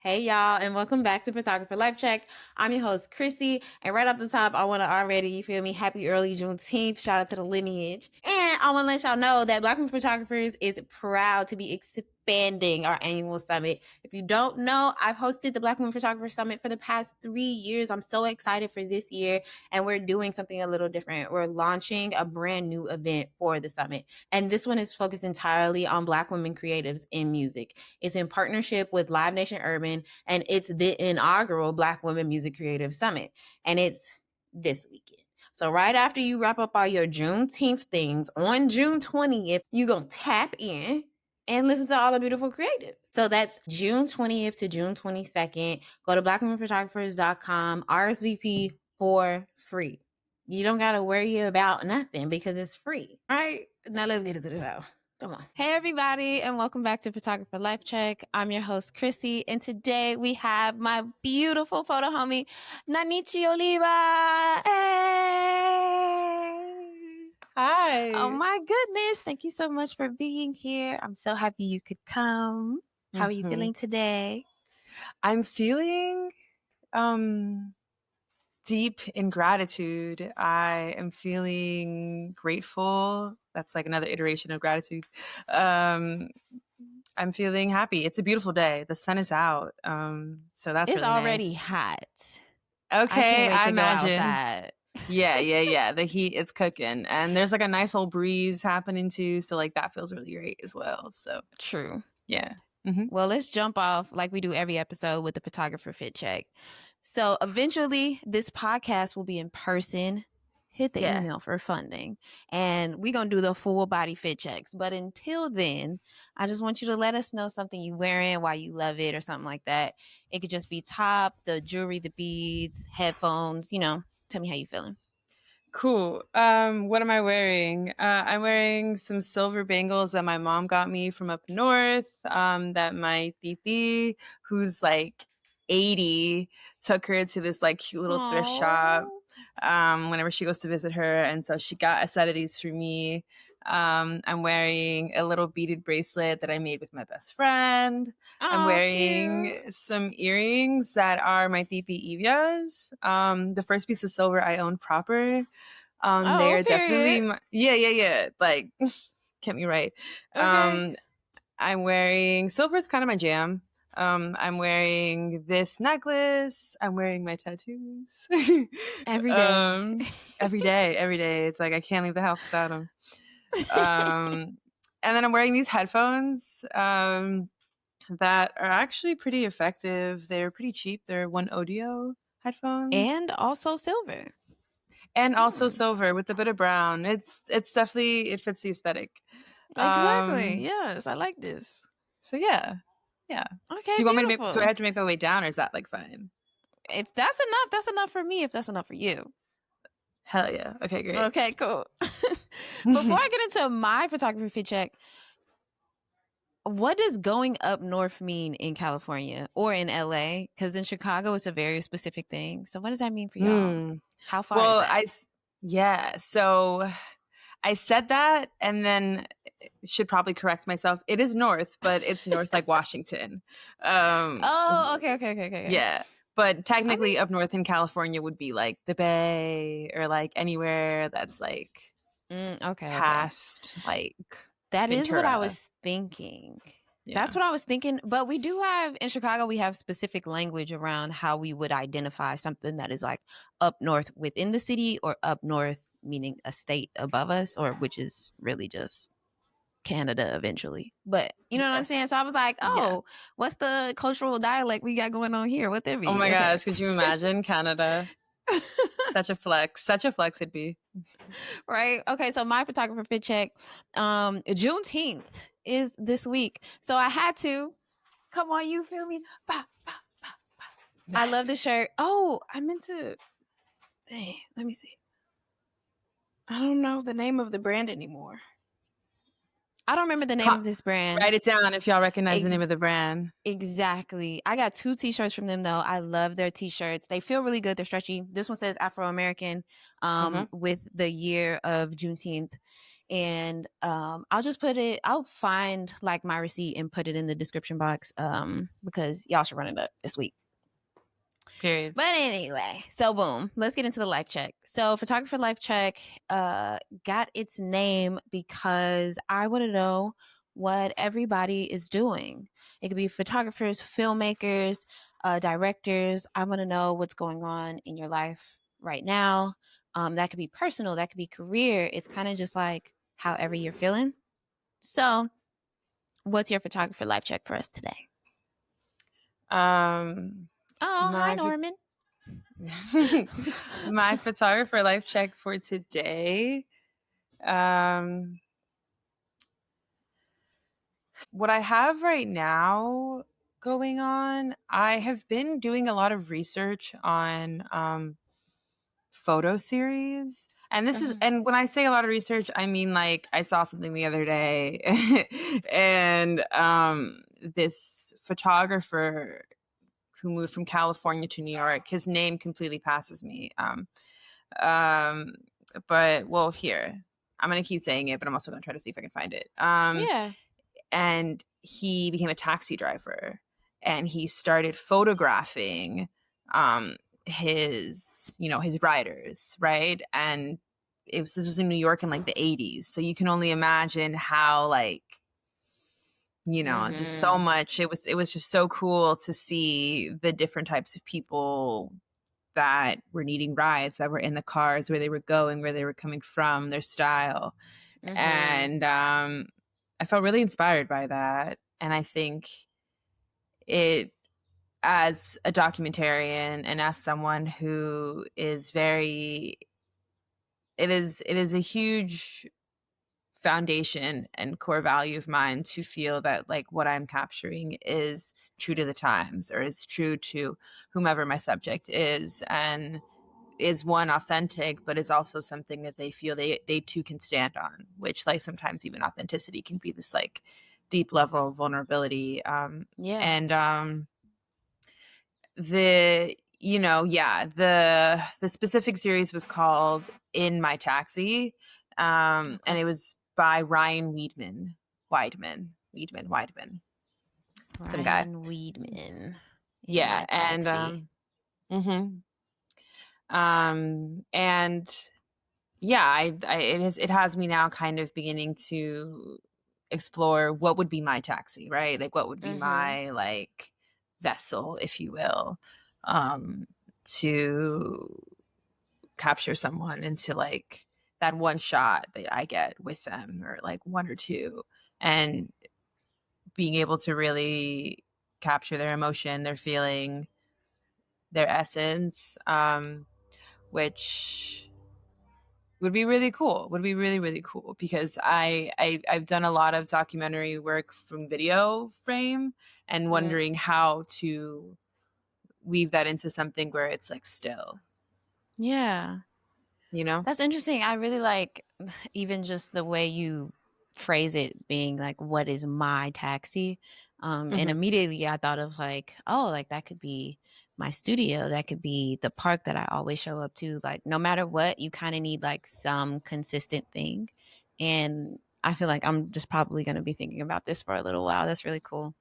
Hey y'all, and welcome back to Photographer Life Check. I'm your host, Qurissy, and right off the top, I want to already, you feel me, happy early Juneteenth. Shout out to the lineage. And I want to let y'all know that Black Women Photographers is proud to be expanding our annual summit. If you don't know, I've hosted the Black Women Photographer Summit for the past 3 years. I'm so excited for this year, and we're doing something a little different. We're launching a brand new event for the summit, and this one is focused entirely on Black women creatives in music. It's in partnership with Live Nation Urban, and it's the inaugural Black Women Music Creative Summit, and it's this weekend. So right after you wrap up all your Juneteenth things on June 20th, you're going to tap in and listen to all the beautiful creatives. So that's June 20th to June 22nd. Go to blackwomenphotographers.com, RSVP for free. You don't got to worry about nothing because it's free. All right, now let's get into the show. Come on. Hey, everybody, and welcome back to Photographer Life Check. I'm your host, Qurissy, and today we have my beautiful photo homie, Nanichi Oliva. Hey! Hi. Oh, my goodness. Thank you so much for being here. I'm so happy you could come. How are you feeling today? I'm feeling deep in gratitude. I am feeling grateful. That's like another iteration of gratitude. I'm feeling happy. It's a beautiful day. The sun is out. So that's It's really already nice. hot. Okay, I can't wait to imagine. go outside. Yeah. The heat is cooking. And there's like a nice old breeze happening too. So like that feels really great as well. So True. yeah. Well, let's jump off like we do every episode with the photographer fit check. So eventually this podcast will be in person. Hit the email for funding, and we're going to do the full body fit checks. But until then, I just want you to let us know something you're wearing, why you love it, or something like that. It could just be top, the jewelry, the beads, headphones, tell me how you feeling. Cool. What am I wearing? I'm wearing some silver bangles that my mom got me from up north. That my titi, who's like 80, took her to this like cute little thrift shop. Whenever she goes to visit her, and so she got a set of these for me. I'm wearing a little beaded bracelet that I made with my best friend. I'm wearing some earrings that are my titi Ivia's. The first piece of silver I own proper. They are definitely yeah. Like, get me right. Okay. I'm wearing silver is kind of my jam. I'm wearing this necklace. I'm wearing my tattoos Every day. every day. It's like I can't leave the house without them. And then I'm wearing these headphones that are actually pretty effective. They're pretty cheap. They're One Audio headphones, and also silver. And also silver with a bit of brown. It's definitely, it fits the aesthetic. Exactly. Yes, I like this. So yeah. Okay. Do you want me to beautiful. do I have to make my way down, or is that like fine? If that's enough, that's enough for me. If that's enough for you. Hell yeah. Okay, great. Okay, cool. Before I get into my photography fit check, what does going up north mean in California or in LA? Because in Chicago, it's a very specific thing. So what does that mean for y'all? How far is that? So I said that and then should probably correct myself. It is north, but it's north like Washington. Okay. Yeah. But technically up north in California would be like the Bay or like anywhere that's like past like that Ventura. Is what I was thinking. Yeah. That's what I was thinking. But we do have, in Chicago, we have specific language around how we would identify something that is like up north within the city or up north, meaning a state above us, or which is really just Canada eventually. But you know what I'm saying? So I was like, what's the cultural dialect we got going on here? What there be? Oh my gosh, could you imagine Canada? Such a flex it'd be. Right. Okay, so my photographer fit check, Juneteenth is this week, so I had to come on, you feel me? Bah, bah, bah, bah. Nice. I love this shirt. I meant to let me see. I don't know the name of the brand anymore. I don't remember the name of this brand. Write it down if y'all recognize the name of the brand. Exactly. I got 2 t-shirts from them though. I love their t-shirts. They feel really good. They're stretchy. This one says Afro-American with the year of Juneteenth And I'll find like my receipt and put it in the description box because y'all should run it up this week. Period. But anyway, so boom, let's get into the life check. So photographer life check got its name because I want to know what everybody is doing. It could be photographers, filmmakers, directors. I want to know what's going on in your life right now. That could be personal, that could be career. It's kind of just like however you're feeling. So what's your photographer life check for us today? Um, Oh, hi my Norman. my photographer life check for today. What I have right now going on, I have been doing a lot of research on photo series. And this is, and when I say a lot of research, I mean like I saw something the other day, and this photographer who moved from California to New York, his name completely passes me. Um, but well, here I'm gonna keep saying it, but I'm also gonna try to see if I can find it. Yeah. And he became a taxi driver, and he started photographing his riders, right? And this was in New York in like the 80s, so you can only imagine how like just so much. It was just so cool to see the different types of people that were needing rides, that were in the cars, where they were going, where they were coming from, their style. And I felt really inspired by that. And I think it, as a documentarian and as someone who is it is a huge foundation and core value of mine to feel that like what I'm capturing is true to the times, or is true to whomever my subject is, and is one authentic, but is also something that they feel they too can stand on, which like sometimes even authenticity can be this like deep level of vulnerability. And the the specific series was called In My Taxi, and it was by Ryan Weidman, some guy. Ryan Weidman. In Yeah. My Taxi. And yeah, it has me now kind of beginning to explore what would be my taxi, right? Like what would be my like vessel, if you will, to capture someone into like that one shot that I get with them, or like one or two, and being able to really capture their emotion, their feeling, their essence, which would be really cool. Would be really, really cool, because I've done a lot of documentary work from video frame, and wondering how to weave that into something where it's like still. Yeah. You know? That's interesting. I really like even just the way you phrase it, being like, what is my taxi? And immediately I thought of like, oh, like that could be my studio. That could be the park that I always show up to. Like, no matter what, you kind of need like some consistent thing. And I feel like I'm just probably going to be thinking about this for a little while. That's really cool.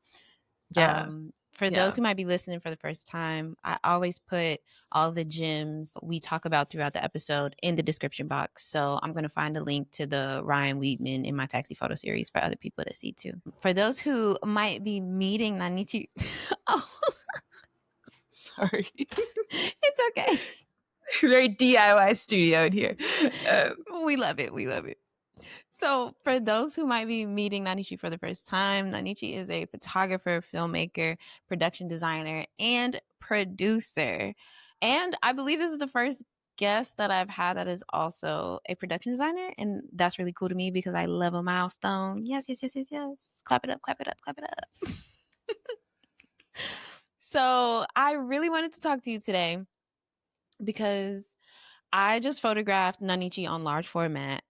Yeah. For those who might be listening for the first time, I always put all the gems we talk about throughout the episode in the description box. So I'm going to find a link to the Ryan Weidman In My Taxi photo series for other people to see too. For those who might be meeting Nanichi, oh, Sorry. it's okay. Very DIY studio in here. We love it. We love it. So for those who might be meeting Nanichi for the first time, Nanichi is a photographer, filmmaker, production designer, and producer. And I believe this is the first guest that I've had that is also a production designer. And that's really cool to me because I love a milestone. Yes, yes, yes, yes, yes. Clap it up, clap it up, clap it up. So I really wanted to talk to you today because I just photographed Nanichi on large format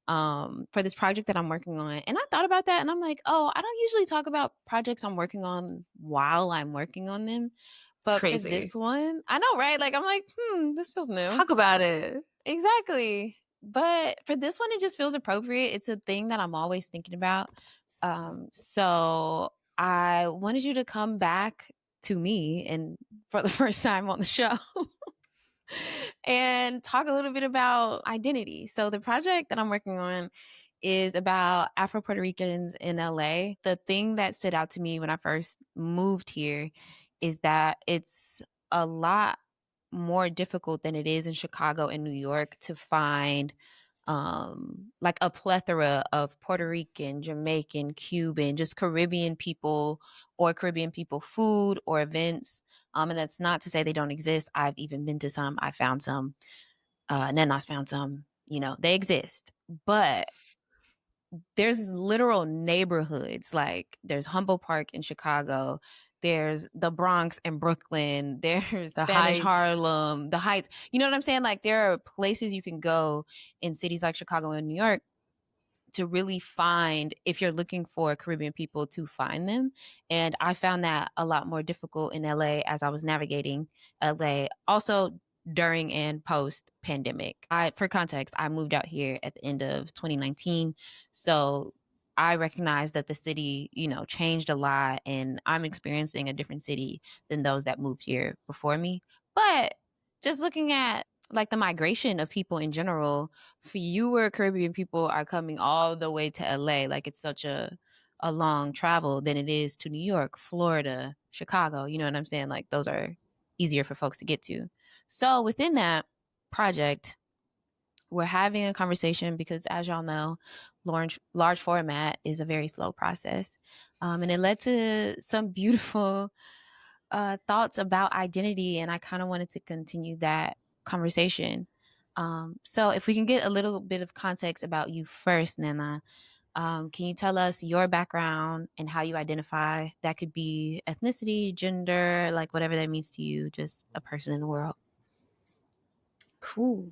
for this project that I'm working on. And I thought about that and I'm like, oh, I don't usually talk about projects I'm working on while I'm working on them. But for Crazy. this one, I know, right? Like, I'm like, this feels new. Talk about it. Exactly. But for this one, it just feels appropriate. It's a thing that I'm always thinking about. So I wanted you to come back to me and for the first time on the show and talk a little bit about identity. So the project that I'm working on is about Afro-Puerto Ricans in LA. The thing that stood out to me when I first moved here is that it's a lot more difficult than it is in Chicago and New York to find like a plethora of Puerto Rican, Jamaican, Cuban, just Caribbean people or Caribbean people food or events. And that's not to say they don't exist. I've even been to some. I found some. Nenas found some. You know, they exist. But there's literal neighborhoods. Like there's Humboldt Park in Chicago. There's the Bronx and Brooklyn. There's The Spanish Heights. Harlem, the Heights. You know what I'm saying? Like there are places you can go in cities like Chicago and New York to really find, if you're looking for Caribbean people, to find them. And I found that a lot more difficult in LA as I was navigating LA. Also during and post pandemic. For context, I moved out here at the end of 2019. So I recognize that the city, you know, changed a lot and I'm experiencing a different city than those that moved here before me. But just looking at like the migration of people in general, fewer Caribbean people are coming all the way to LA. Like it's such a long travel than it is to New York, Florida, Chicago. You know what I'm saying? Like those are easier for folks to get to. So within that project, we're having a conversation because, as y'all know, large format is a very slow process, and it led to some beautiful thoughts about identity, and I kind of wanted to continue that conversation. So, if we can get a little bit of context about you first, Nana, can you tell us your background and how you identify? That could be ethnicity, gender, like whatever that means to you, just a person in the world. Cool.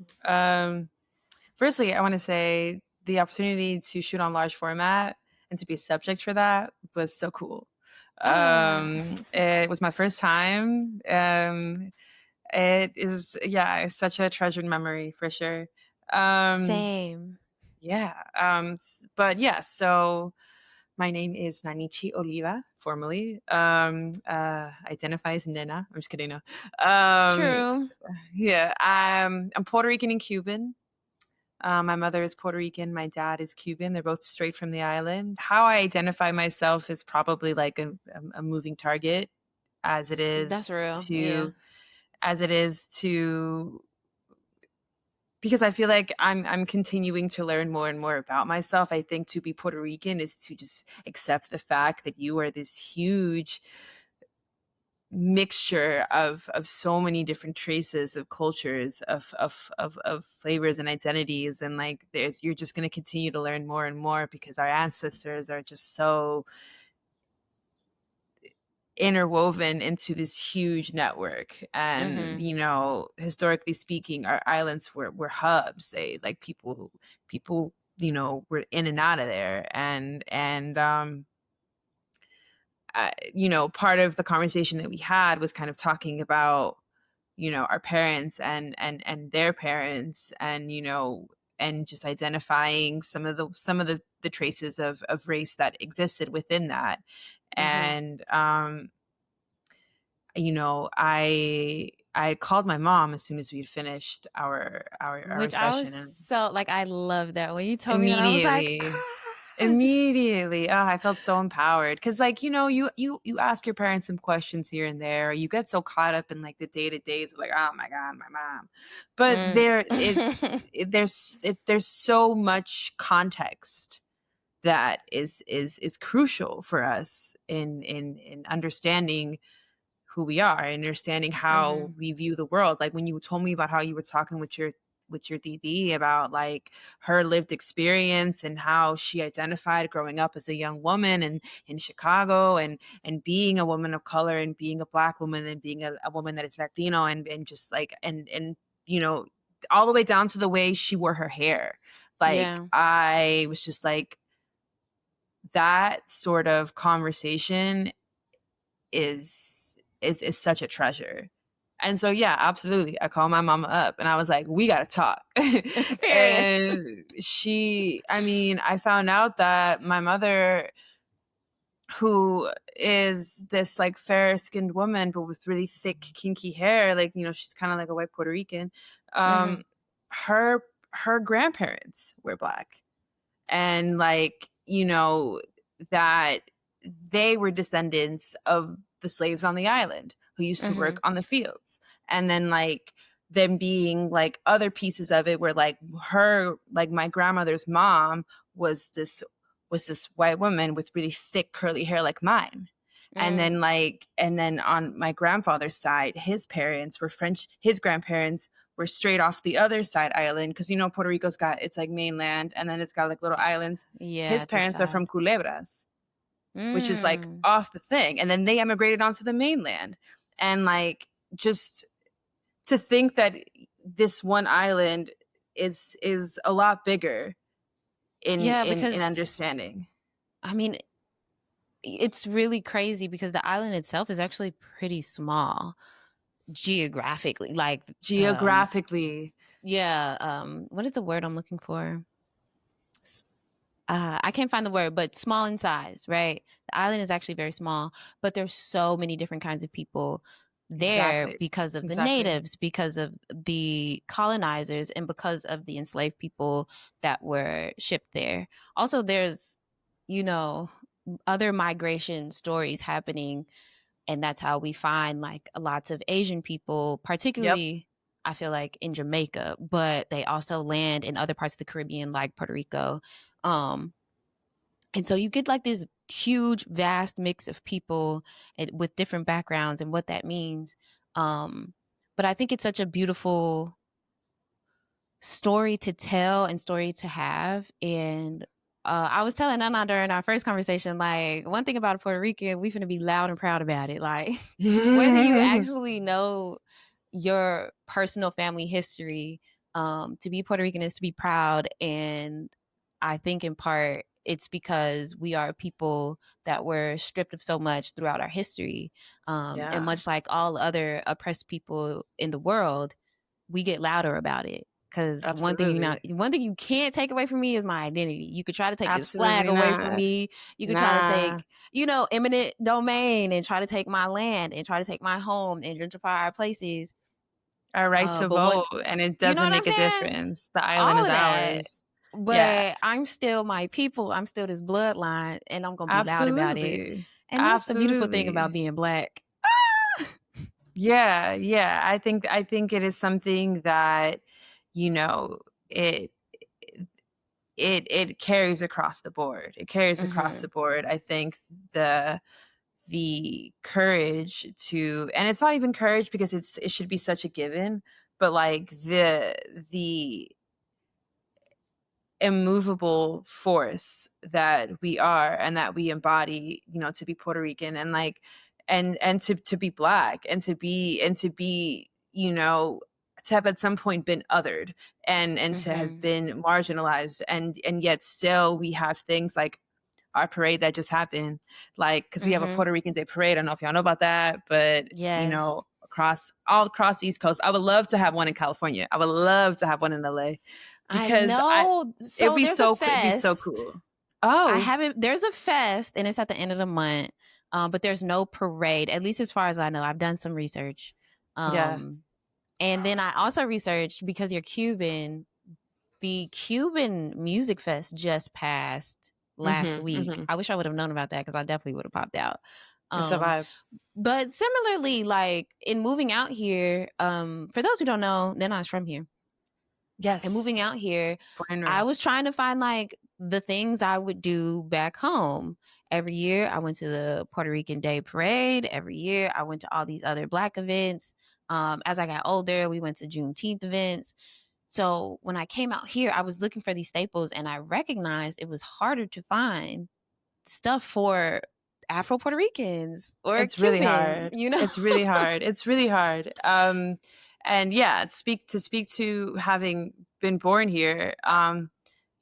Firstly, I want to say the opportunity to shoot on large format and to be a subject for that was so cool. Ah, It was my first time. It is, yeah, it's such a treasured memory for sure. Um, same. yeah. But yeah, so my name is Nanichi Oliva, formally. Identify as Nena. I'm just kidding. No. Um, True. yeah, I'm Puerto Rican and Cuban. My mother is Puerto Rican. My dad is Cuban. They're both straight from the island. How I identify myself is probably like a moving target, as it That's is real. Yeah. to as it is to because I feel like I'm continuing to learn more and more about myself. I think to be Puerto Rican is to just accept the fact that you are this huge mixture of so many different traces of cultures of flavors and identities, and like there's you're just going to continue to learn more and more because our ancestors are just so interwoven into this huge network. And Mm-hmm. historically speaking, our islands were hubs. They like people were in and out of there. And part of the conversation that we had was kind of talking about our parents and their parents, and just identifying some of the traces of race that existed within that. Mm-hmm. And I called my mom as soon as we'd finished our Which I was session, and so like, I love that. When you told me that, I was like, immediately ah. immediately I felt so empowered because, like, you ask your parents some questions here and there. You get so caught up in like the day-to-days of like, oh my god, my mom. But Mm. there's so much context that is crucial for us in understanding who we are and understanding how Mhm. we view the world. Like when you told me about how you were talking with your DD about like her lived experience and how she identified growing up as a young woman in Chicago, and being a woman of color and being a Black woman and being a woman that is Latino, and just like and you know all the way down to the way she wore her hair. Like Yeah. I was just like, that sort of conversation is such a treasure. And so, yeah, absolutely. I called my mama up and I was like, we got to talk. Period. And I mean, I found out that my mother, who is this like fair skinned woman, but with really thick, kinky hair, like, you know, she's kind of like a white Puerto Rican. Mm-hmm. Her, her grandparents were Black. And like, you know, that they were descendants of the slaves on the island who used to Mm-hmm. work on the fields. And then like them being like other pieces of it where like her, like my grandmother's mom was this white woman with really thick curly hair like mine. Mm. And then on my grandfather's side, his parents were French. His grandparents were straight off the other side island, because you know Puerto Rico's got, it's like mainland and then it's got like little islands. Yeah, His at the parents are from side. Culebras, which is like Mm. off the thing, and then they emigrated onto the mainland. And like, just to think that this one island is a lot bigger Yeah, in because understanding. I mean, it's really crazy because the island itself is actually pretty small geographically. Like, Geographically. yeah, what is the word I'm looking for? I can't find the word, but small in size, right? The island is actually very small, but there's so many different kinds of people there Exactly. because of the Exactly. natives, because of the colonizers, and because of the enslaved people that were shipped there. Also, there's, you know, other migration stories happening, and that's how we find like lots of Asian people, Yep. particularly I feel like in Jamaica, but they also land in other parts of the Caribbean like Puerto Rico. Um, and so you get like this huge, vast mix of people with different backgrounds and what that means. But I think it's such a beautiful story to tell and story to have. And I was telling Nana during our first conversation, like, one thing about a Puerto Rican, we finna be loud and proud about it. Like, whether you actually know your personal family history, to be Puerto Rican is to be proud. And I think in part it's because we are people that were stripped of so much throughout our history. And Yeah, much like all other oppressed people in the world, we get louder about it. Because absolutely. one thing you can't take away from me is my identity. You could try to take this flag Absolutely away from not. me. You could try to Nah. take, eminent domain and try to take my land and try to take my home and gentrify our places. Our right to But what, vote, and it you know doesn't what I'm make a saying? difference. The island All is of that. ours. Yeah, But I'm still my people. I'm still this bloodline, and I'm gonna be loud about it. absolutely. And that's the beautiful thing about Absolutely. being black. Yeah, yeah. I think it is something that, you know, it it carries across the board. It carries across Mm-hmm. the board. I think the the courage to, and it's not even courage because it should be such a given, but like the immovable force that we are and that we embody, you know, to be Puerto Rican, and like, and to be Black, and to be, you know, to have at some point been othered, and to have Mm-hmm. been marginalized, and yet still we have things like our parade that just happened, like, because we have a Mm-hmm. Puerto Rican Day parade. I don't know if y'all know about that, but you Yes. know, all across the East Coast, I would love to have one in California. I would love to have one in LA, I because I know. it'd So be there's a so it'd be so fest. cool. I Oh, haven't. There's a fest, and it's at the end of the month. But there's no parade, at least as far as I know. I've done some research. yeah. Um, and then I also researched, because you're Cuban. The Cuban Music Fest just passed last Mhm, week. mhm. I wish I would have known about that because I definitely would have popped out. It's a Um, vibe. but similarly, like in moving out here, for those who don't know, Nana's from here. And moving out Yes. here, Born and I was raised. trying to find like the things I would do back home. Every year I went to the Puerto Rican Day Parade. Every year I went to all these other Black events. As I got older, we went to Juneteenth events. So when I came out here, I was looking for these staples, and I recognized it was harder to find stuff for Afro Puerto Ricans or It's really Cubans, hard. It's really hard. It's really hard. And yeah, speak to having been born here.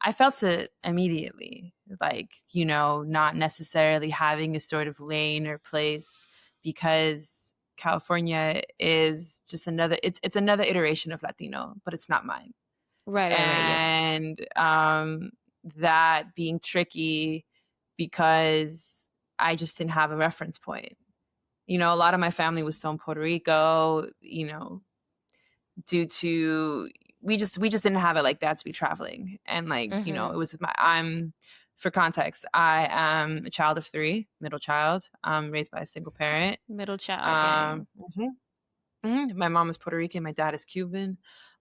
I felt it immediately, like, not necessarily having a sort of lane or place, because California is just another, it's another iteration of Latino, but it's not mine. Right. Yes. And that being tricky because I just didn't have a reference point. You know, a lot of my family was still in Puerto Rico, you know, due to we just didn't have it like that to be traveling. And like, you know, it was I'm for context, I am a child of 3, middle child, raised by a single parent. Middle child gang. My mom is Puerto Rican, my dad is Cuban.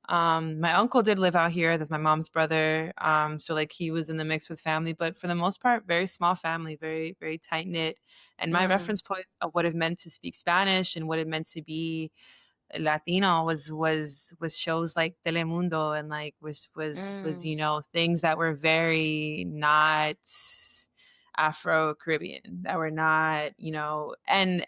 My uncle did live out here. That's my mom's brother. So like he was in the mix with family, but for the most part, very small family, very, very tight knit. And my reference point of what it meant to speak Spanish and what it meant to be Latino was shows like Telemundo and like was you know, things that were very not Afro-Caribbean, that were not, you know. And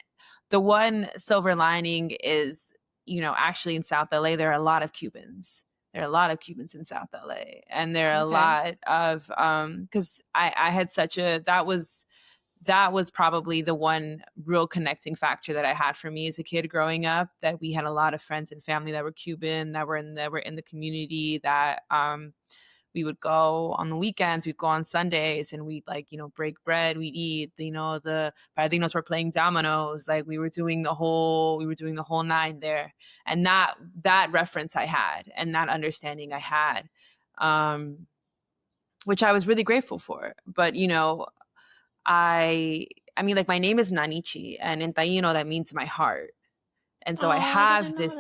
the one silver lining is, you know, actually in South LA there are a lot of Cubans. There are a lot of Cubans in South LA, and there are a lot of because I had such a that was probably the one real connecting factor that I had for me as a kid growing up, that we had a lot of friends and family that were Cuban, that were in the community, that we would go on the weekends, we'd go on Sundays, and we'd like, you know, break bread, we'd eat, you know, the Latinos were playing dominoes, like we were doing the whole 9 there. And that reference I had, and that understanding I had, which I was really grateful for. But, you know, I mean, like my name is Nanichi, and in Taino that means my heart. And so I have this,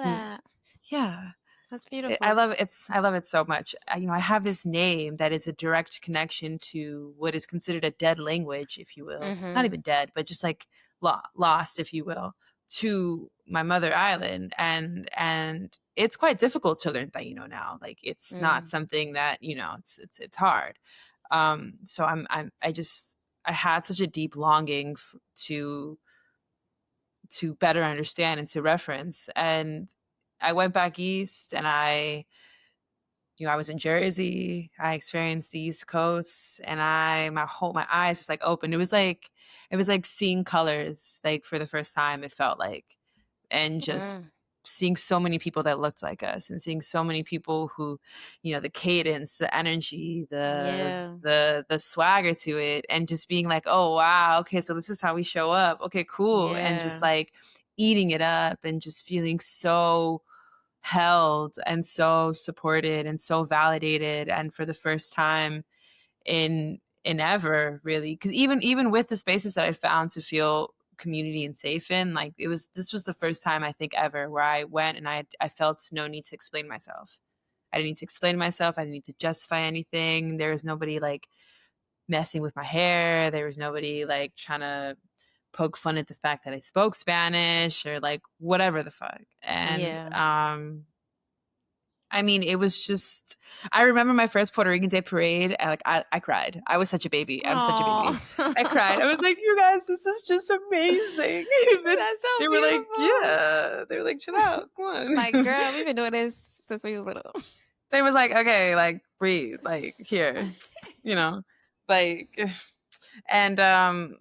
yeah, That's beautiful. I love it. I love it so much. You know, I have this name that is a direct connection to what is considered a dead language, if you will. Not even dead, but just like lost, if you will, to my mother island. And it's quite difficult to learn Taino now. Like it's not something that, you know, it's hard. So I had such a deep longing to better understand and to reference. And I went back east, and I was in Jersey. I experienced the East Coast, and my eyes just like opened. It was like seeing colors, like for the first time, it felt like, and just seeing so many people that looked like us, and seeing so many people who, you know, the cadence, the energy, the swagger to it, and just being like, oh wow, okay, so this is how we show up. Okay, cool. And just like eating it up and just feeling so held and so supported and so validated. And for the first time in ever, really, because even with the spaces that I found to feel community and safe in, like this was the first time I think ever where I went and I felt no need to explain myself. I didn't need to explain myself. I didn't need to justify anything. There was nobody like messing with my hair. There was nobody like trying to poke fun at the fact that I spoke Spanish or like whatever the fuck. And I mean, it was just, I remember my first Puerto Rican Day parade. I cried. I was such a baby. I'm such a baby. I cried. I was like, you guys, this is just amazing. That's so they were beautiful. like, yeah. They were like, chill out. Come on. Like, girl, we've been doing this since we was little. They was like, okay, like breathe, like here, you know, like, and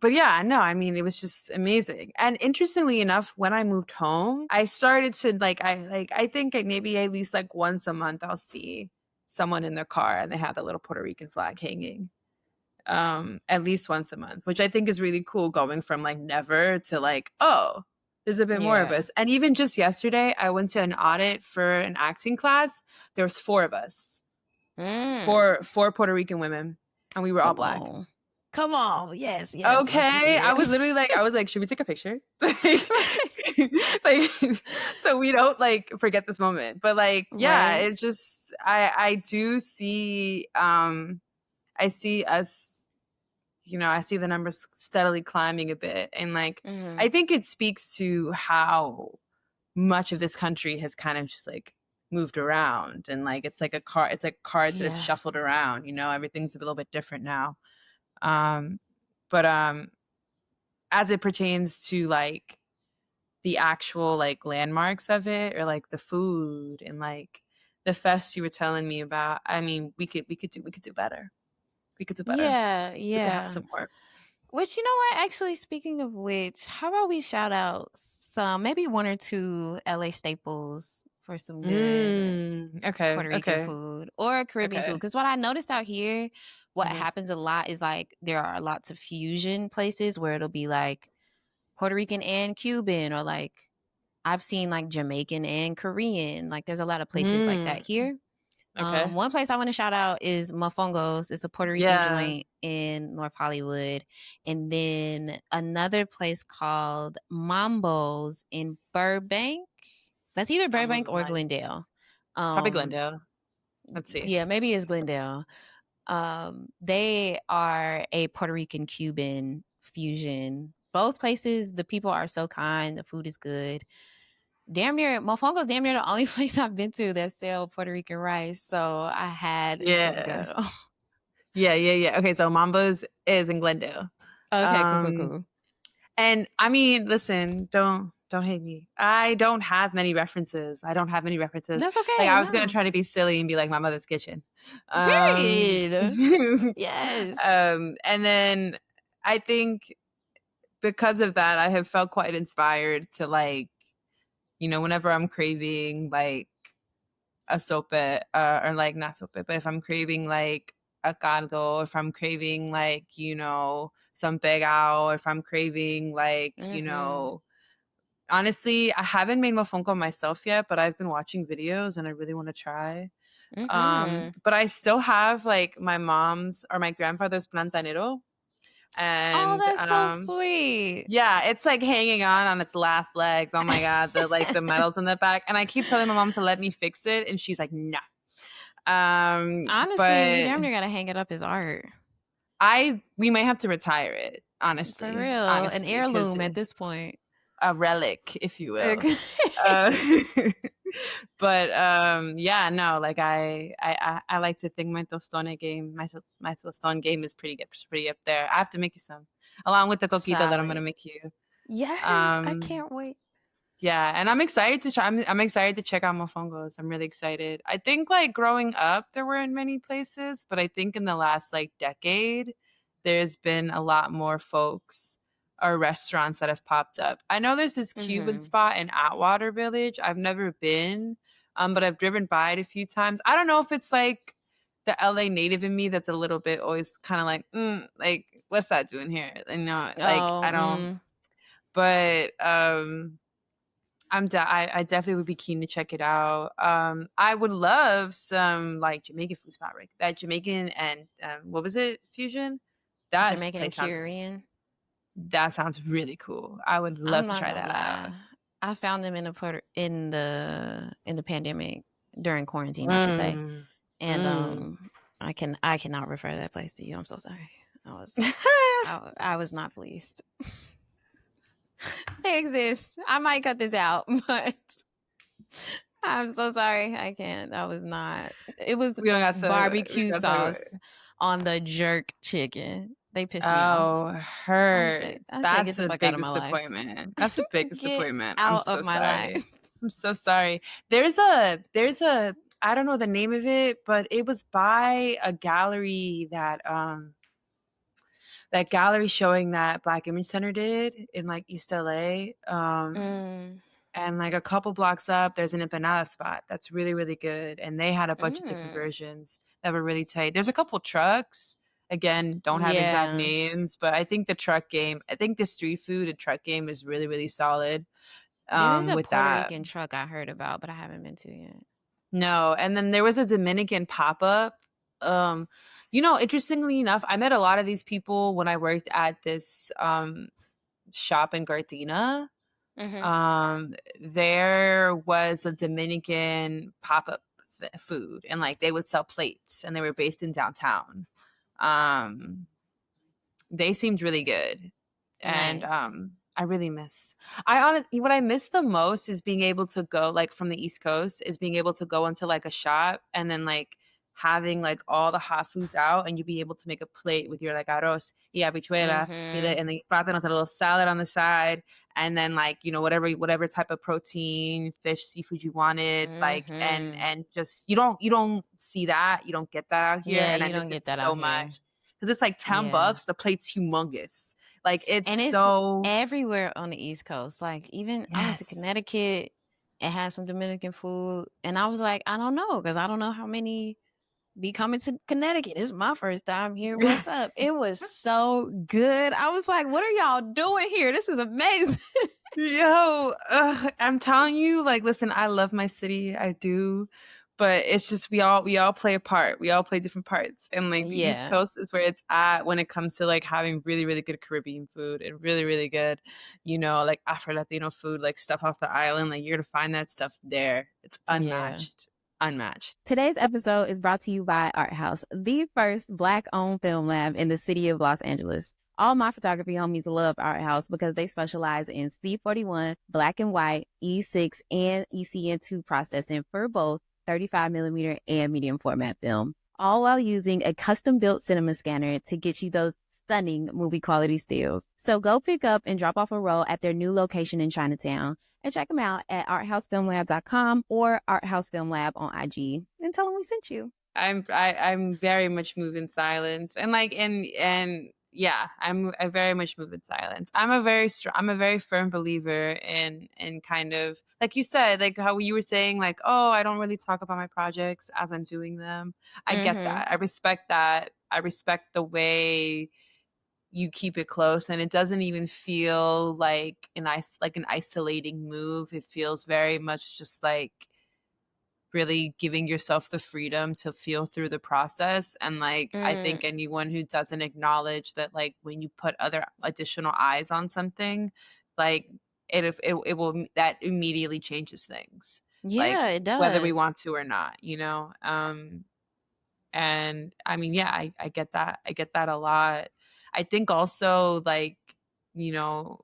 but yeah, no, I mean, it was just amazing. And interestingly enough, when I moved home, I started to I think maybe at least like once a month I'll see someone in their car and they have that little Puerto Rican flag hanging. At least once a month, which I think is really cool, going from like never to like, oh, there's a bit more of us. And even just yesterday, I went to an audit for an acting class. There was 4 of us. 4 Puerto Rican women, and we were all black. Come on. Yes. Okay. I was literally like, should we take a picture? like, so we don't like forget this moment. But like, yeah, it just, I do see, I see us, you know, I see the numbers steadily climbing a bit. And like, I think it speaks to how much of this country has kind of just like moved around. And like, it's like cards that have shuffled around, you know, everything's a little bit different now. But as it pertains to like the actual like landmarks of it, or like the food and like the fest you were telling me about, I mean, we could do better. We could do better. Yeah. We could have some more. Which, you know what? Actually, speaking of which, how about we shout out some, maybe one or two LA staples for some good Okay. Puerto Rican Okay. food or Caribbean food? Okay. Because what I noticed out here, what Mhm. happens a lot is like there are lots of fusion places where it'll be like Puerto Rican and Cuban, or like I've seen like Jamaican and Korean. Like there's a lot of places like that Mm. here. Okay. One place I want to shout out is Mofongos. It's a Puerto Rican Yeah. joint in North Hollywood. And then another place called Mambo's in Burbank. That's either Mambo's Burbank is or nice. Glendale. Probably Um, Glendale. Let's see. yeah, maybe it's Glendale. They are a Puerto Rican Cuban fusion. Both places, the people are so kind. The food is good. Damn near Mofongo's damn near the only place I've been to that sell Puerto Rican rice, so I had to Yeah. go. Yeah. Okay, so Mambo's is in Glendale. Okay, cool, cool, Um, cool. and I mean, listen, don't hate me. I don't have many references. That's Like okay. I was gonna No. try to be silly and be like my mother's kitchen. Period. Yes. And then I think because of that, I have felt quite inspired to like, whenever I'm craving like a sope, or like not sope, but if I'm craving like a caldo, if I'm craving like, some pegao, if I'm craving like, Mm-hmm. honestly, I haven't made mofongo myself yet, but I've been watching videos and I really want to try. Mm-hmm. But I still have like my mom's or my grandfather's plantanero. Oh, And that's so sweet. yeah, it's like hanging on its last legs. Oh my god, the metals in the back, and I keep telling my mom to let me fix it, and she's like, "No." Honestly, you But damn near gotta hang it up as art. we might have to retire it, For honestly, real. An because heirloom at this point. a relic, if you will. Okay. Uh, but yeah, no, like I like to think my tostone game, my tostone game is pretty good, pretty up there. I have to make you some, along with the coquito that I'm gonna Solid. make you. Yes, I Um, can't wait. Yeah, and I'm excited to try. I'm excited to check out Mofongos. I'm really excited. I think like growing up, there weren't many places, but I think in the last like decade, there's been a lot more folks or restaurants that have popped up. I know there's this Cuban Mm-hmm. spot in Atwater Village. I've never been, but I've driven by it a few times. I don't know if it's like the LA native in me that's a little bit always kind of like, like what's that doing here? Like Oh, I don't. But I definitely would be keen to check it out. I would love some like Jamaican food spot, right? That Jamaican and what was it? Fusion. That Jamaican and place sounds Korean. really cool. I would I'm love to not try gonna that out. lie. I found them in the pandemic during quarantine, I should say. Mm. And Mm. I cannot refer that place to you. I'm so sorry. I was not pleased. They exist. I might cut this out, but I'm so sorry. I can't. That was not. It was We don't got to. We barbecue got to talk about sauce it. on the jerk chicken. They pissed me off. Oh, her. I said, get That's the a fuck out big of my life. disappointment. That's a big Get disappointment. I'm out so of my life. sorry. I'm so sorry. There's a I don't know the name of it, but it was by a gallery that gallery showing that Black Image Center did in like East LA. Mm, And like a couple blocks up, there's an empanada spot that's really, really good. And they had a bunch of different mm. versions that were really tight. There's a couple trucks. Again, don't have exact Yeah. names, but I think the street food and truck game is really, really solid. There is a With Puerto that. Rican truck I heard about, but I haven't been to yet. No. And then there was a Dominican pop-up. Interestingly enough, I met a lot of these people when I worked at this shop in Gardena. Mm-hmm. There was a Dominican pop-up food, and like they would sell plates, and they were based in downtown. They seemed really good, and Nice. I really miss. I honestly, what I miss the most is being able to go like from the East Coast is being able to go into like a shop and then like having like all the hot foods out, and you be able to make a plate with your like arroz y habichuela Mm-hmm. and the plátanos and a little salad on the side, and then like whatever type of protein, fish, seafood you wanted, like Mm-hmm. and just you don't see that, you don't get that out here, Yeah, and I you miss don't it get that so out here. much because it's like Yeah. $10. The plate's humongous, Like, it's And it's so everywhere on the East Coast. Like, even I went to yes. Connecticut and had some Dominican food, and I was like, I don't know, because I don't know how many be coming to Connecticut. It's my first time here. What's up? It was so good. I was like, what are y'all doing here? This is amazing. Yo, I'm telling you, like, listen, I love my city, I do, but it's just we all play a part. We all play different parts, and like the East Yeah. Coast is where it's at when it comes to like having really really good Caribbean food and really really good, like Afro-Latino food, like stuff off the island. Like you're gonna find that stuff there. It's Yeah. unmatched, unmatched. Today's episode is brought to you by Art House, the first Black-owned film lab in the city of Los Angeles. All my photography homies love Art House because they specialize in C41, black and white, E6, and ECN2 processing for both 35 millimeter and medium format film, all while using a custom-built cinema scanner to get you those stunning movie quality stills. So go pick up and drop off a roll at their new location in Chinatown, and check them out at arthousefilmlab.com or arthousefilmlab on IG and tell them we sent you. I'm very much moved in silence, and like and yeah, I very much move in silence. I'm a very firm believer in kind of like you said, like how you were saying, like, oh, I don't really talk about my projects as I'm doing them. I get Mm-hmm. that. I respect that. I respect the way you keep it close, and it doesn't even feel like an isolating move. It feels very much just like really giving yourself the freedom to feel through the process. And like I think Mm. anyone who doesn't acknowledge that, like, when you put other additional eyes on something, like it will, that immediately changes things, like Yeah, it whether we does. want to or not, and I mean, yeah, I get that. I get that a lot. I think also, like, you know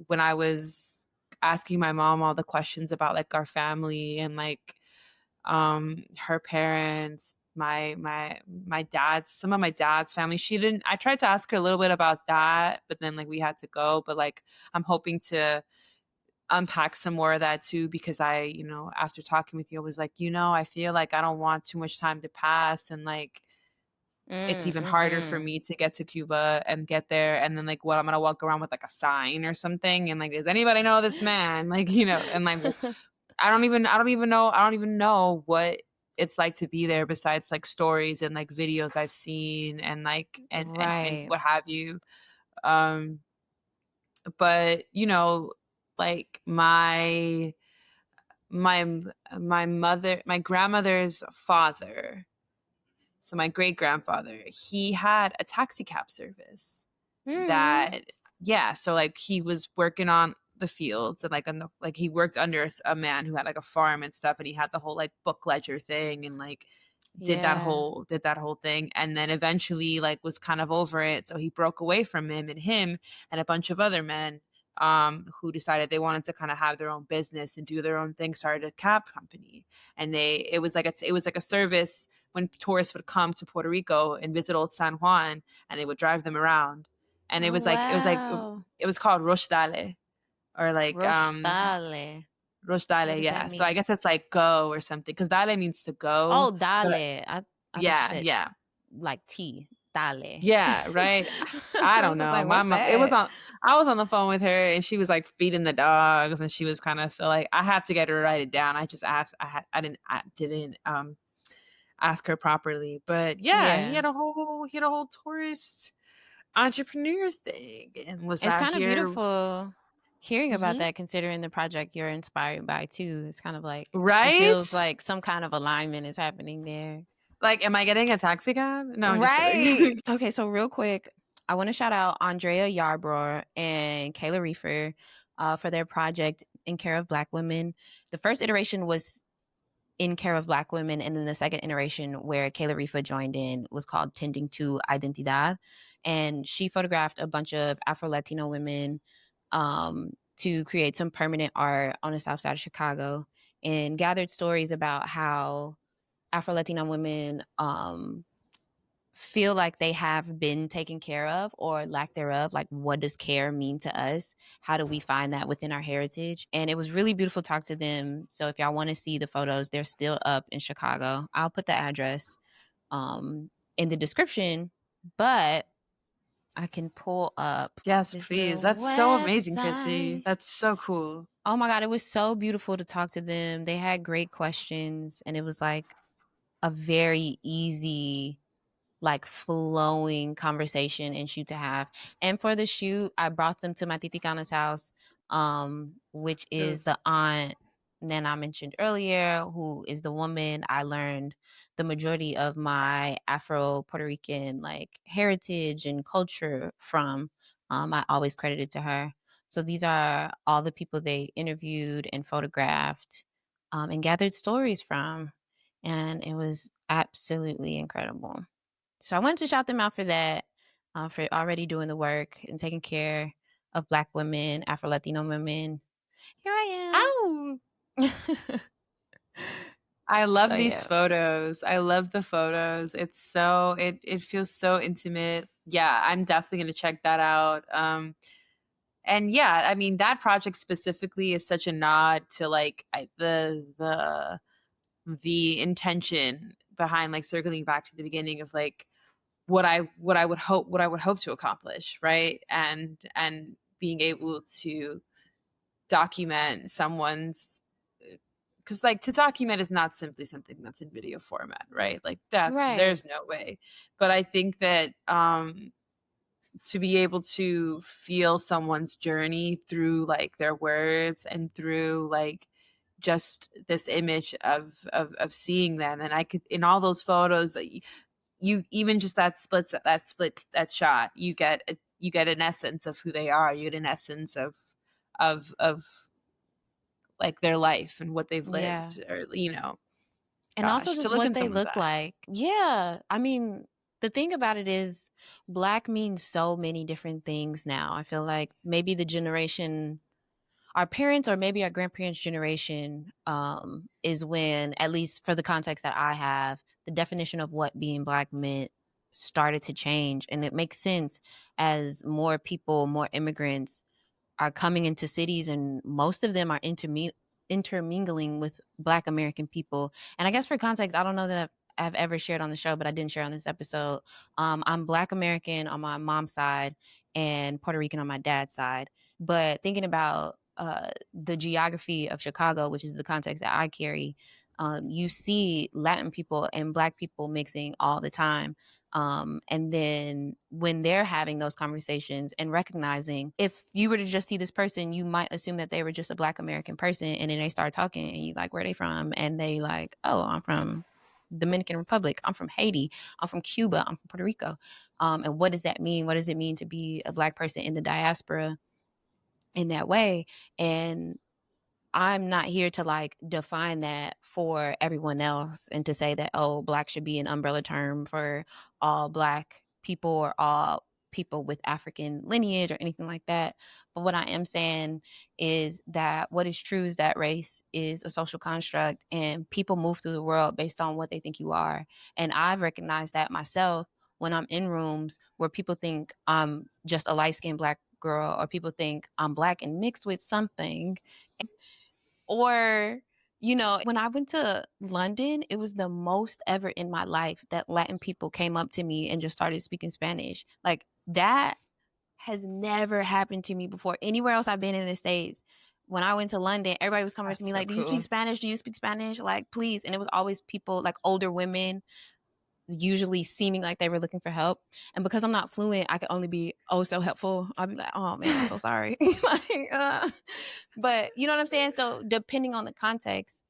when I was asking my mom all the questions about like our family and like her parents, my dad's, some of my dad's family, she didn't I tried to ask her a little bit about that, but then like we had to go. But like I'm hoping to unpack some more of that too, because after talking with you, I was like, I feel like I don't want too much time to pass, and like it's even harder for Mm-hmm. me to get to Cuba and get there, and then like what, I'm gonna walk around with like a sign or something, and like, does anybody know this man, like, and like I don't even know what it's like to be there, besides like stories and like videos I've seen, and like and Right. what have you. Um but like my my grandmother's father, so my great grandfather, he had a taxi cab service Mm. that, yeah, so like he was working on the fields, and like like he worked under a man who had like a farm and stuff, and he had the whole like book ledger thing, and like Yeah. did that whole thing, and then eventually like was kind of over it, so he broke away from him and a bunch of other men, who decided they wanted to kind of have their own business and do their own thing, started a cab company. And it was like a service when tourists would come to Puerto Rico and visit Old San Juan, and they would drive them around. And Oh, wow. it was called Rosh Dale, or like Roshtale. Rosh What Dale, does that yeah. So I mean? guess it's like go or something, because Dale means to go. Oh, But dale. I thought you yeah, said yeah. like tea. Dale. Yeah, right. I I don't was just know. like, what's that? I was on the phone with her, and she was like feeding the dogs, and she was kind of, so like I have to get her to write it down. I just asked I didn't ask her properly. But yeah, Yeah. he had a whole tourist entrepreneur thing, and was It's out kind of here. beautiful hearing about Mhm. that, considering the project you're inspired by too. It's kind of like it feels Right? like some kind of alignment is happening there. Like, am I getting a taxi cab? No, I'm just Right. kidding. Okay, so real quick, I want to shout out Andrea Yarbrough and Kayla Reefer for their project In Care of Black Women. The first iteration was In Care of Black Women, and then the second iteration, where Kayla Rifa joined in, was called Tending to Identidad. And she photographed a bunch of Afro-Latino women to create some permanent art on the south side of Chicago, and gathered stories about how Afro-Latino women feel like they have been taken care of or lack thereof. Like, what does care mean to us? How do we find that within our heritage? And it was really beautiful to talk to them. So if y'all want to see the photos, they're still up in Chicago. I'll put the address in the description. But I can pull up Yes, this please. little That's so amazing, Chrissy. website. That's so cool. Oh my god, it was so beautiful to talk to them. They had great questions, and it was like a very easy, like flowing conversation and shoot to have. And for the shoot, I brought them to my titicana's house, which is the Yes. aunt Nana I mentioned earlier, who is the woman I learned the majority of my Afro-Puerto Rican like heritage and culture from. I always credit it to her. So these are all the people they interviewed and photographed, and gathered stories from. And it was absolutely incredible. So I wanted to shout them out for that, for already doing the work and taking care of Black women, Afro Latino women. Here I Ow! am. I love So these yeah, photos. I love the photos. It's so it feels so intimate. Yeah, I'm definitely gonna check that out. And yeah, I mean that project specifically is such a nod to like the intention behind like circling back to the beginning of like what I would hope to accomplish, right? And being able to document someone's, because like to document is not simply something that's in video format, right? Like that's right. there's no way. But I think that to be able to feel someone's journey through like their words and through like just this image of seeing them, and I could in all those photos you even just that shot you get an essence of who they are, you get an essence of like their life and what they've Yeah. lived, or And also gosh, to just look what in they someone's look eyes. like. Yeah. I mean, the thing about it is Black means so many different things now. I feel like maybe the generation, our parents or maybe our grandparents' generation, is when, at least for the context that I have, the definition of what being Black meant started to change. And it makes sense as more people, more immigrants are coming into cities, and most of them are intermingling with Black American people. And I guess for context, I don't know that I've ever shared on the show, but I didn't share on this episode. I'm Black American on my mom's side and Puerto Rican on my dad's side. But thinking about the geography of Chicago, which is the context that I carry, you see Latin people and Black people mixing all the time. And then when they're having those conversations and recognizing, if you were to just see this person, you might assume that they were just a Black American person. And then they start talking and you like, where are they from? And they like, oh, I'm from Dominican Republic. I'm from Haiti. I'm from Cuba. I'm from Puerto Rico. And what does that mean? What does it mean to be a Black person in the diaspora in that way? And I'm not here to like define that for everyone else and to say that, oh, Black should be an umbrella term for all Black people or all people with African lineage or anything like that. But what I am saying is that what is true is that race is a social construct and people move through the world based on what they think you are. And I've recognized that myself when I'm in rooms where people think I'm just a light skinned Black girl or people think I'm Black and mixed with something. Or, when I went to London, it was the most ever in my life that Latin people came up to me and just started speaking Spanish. Like that has never happened to me before anywhere else I've been in the States. When I went to London, everybody was coming to That's me so like, "Do you speak cool. Spanish? Do you speak Spanish? Like, please." And it was always people like older women, usually seeming like they were looking for help. And because I'm not fluent, I can only be oh so helpful. I'll be like, "Oh man, I'm so sorry." like, but you know what I'm saying? So depending on the context,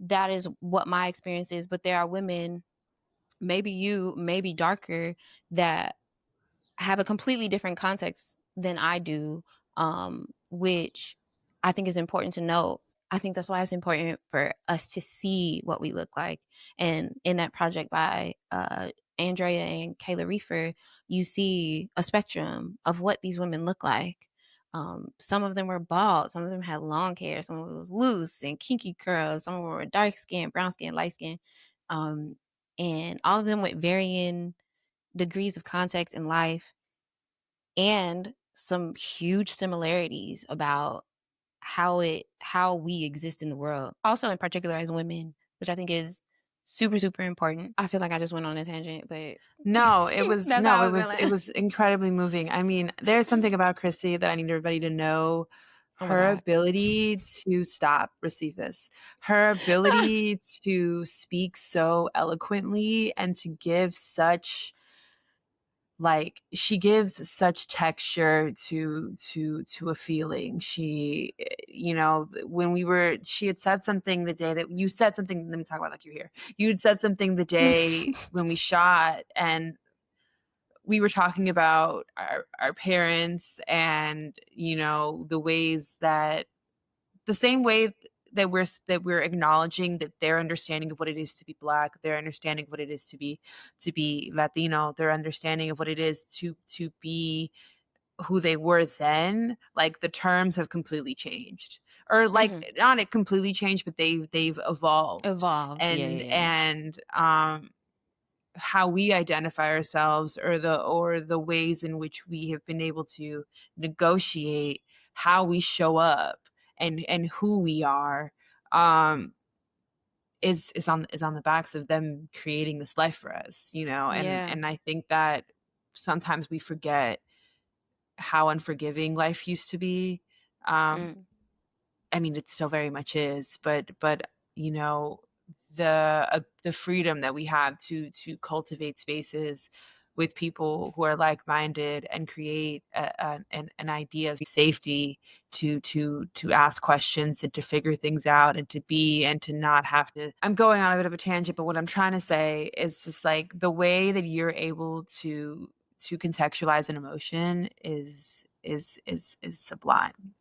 that is what my experience is. But there are women, maybe you, maybe darker, that have a completely different context than I do, which I think is important to know. I think that's why it's important for us to see what we look like. And in that project by Andrea and Kayla Reefer, you see a spectrum of what these women look like. Some of them were bald, some of them had long hair, some of it was loose and kinky curls, some of them were dark skin, brown skin, light skin. Um, and all of them with varying degrees of context in life and some huge similarities about how we exist in the world. Also in particular as women, which I think is Super, super important. I feel like I just went on a tangent, but No, it was that's no, how I it was was it feeling. was incredibly moving. I mean, there's something about Qurissy that I need everybody to know. Oh my Her God. ability to receive this. Her ability to speak so eloquently and to give such like she gives such texture to a feeling. She you know, when we were she had said something the day that you said something, let me talk about like you're here. You had said something the day when we shot, and we were talking about our parents and, you know, the ways that the same way that we're acknowledging that their understanding of what it is to be Black, their understanding of what it is to be Latino, their understanding of what it is to be who they were then, like the terms have completely changed. Or like Hmm. not it completely changed, but they've evolved. Evolved. Yeah, And yeah, how we identify ourselves, or the ways in which we have been able to negotiate how we show up and who we are, um is on the backs of them creating this life for us, you know. and yeah. and I think that sometimes we forget how unforgiving life used to be. um Mm. I mean, it still very much is, but you know, the freedom that we have to cultivate spaces with people who are like-minded and create an idea of safety to ask questions and to figure things out and to be and to not have to. I'm going on a bit of a tangent, but what I'm trying to say is just like the way that you're able to contextualize an emotion is sublime.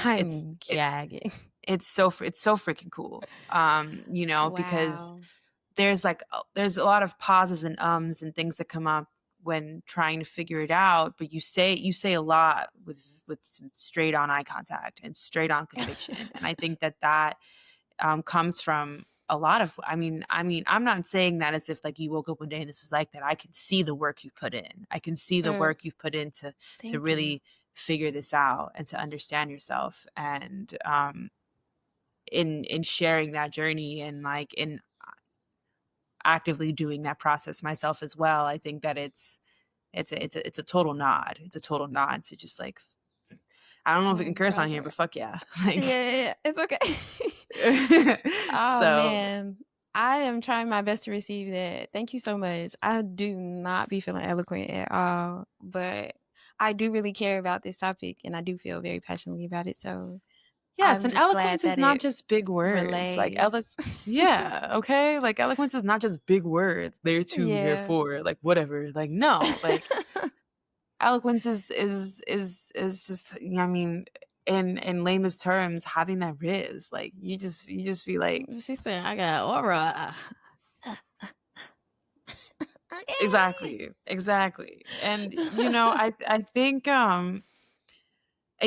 I'm gagging. It's so freaking cool. You know, because Wow. there's a lot of pauses and ums and things that come up when trying to figure it out, but you say a lot with some straight on eye contact and straight on conviction, and I think that comes from a lot of. I mean, I'm not saying that as if like you woke up one day and this was like that. I can see the work you've put in. I can see the Mm. work you've put in to Thank you. really figure this out and to understand yourself, and in sharing that journey and like in actively doing that process myself as well. I think that it's a total nod. It's a total nod to just like, I don't know if we Oh, can curse on here, brother. but fuck yeah. Yeah, Like yeah, yeah. It's okay. Oh so man. I am trying my best to receive that. Thank you so much. I do not be feeling eloquent at all, but I do really care about this topic and I do feel very passionately about it. So yes, I'm and just glad eloquence is that not it just big words. Like relays. yeah, okay? Like eloquence is not just big words. There too, here Yeah. for, like whatever. Like no, like eloquence is just, I mean, in lamest terms, having that riz. Like you just feel like She said I got aura. Okay. exactly, exactly. And you know, I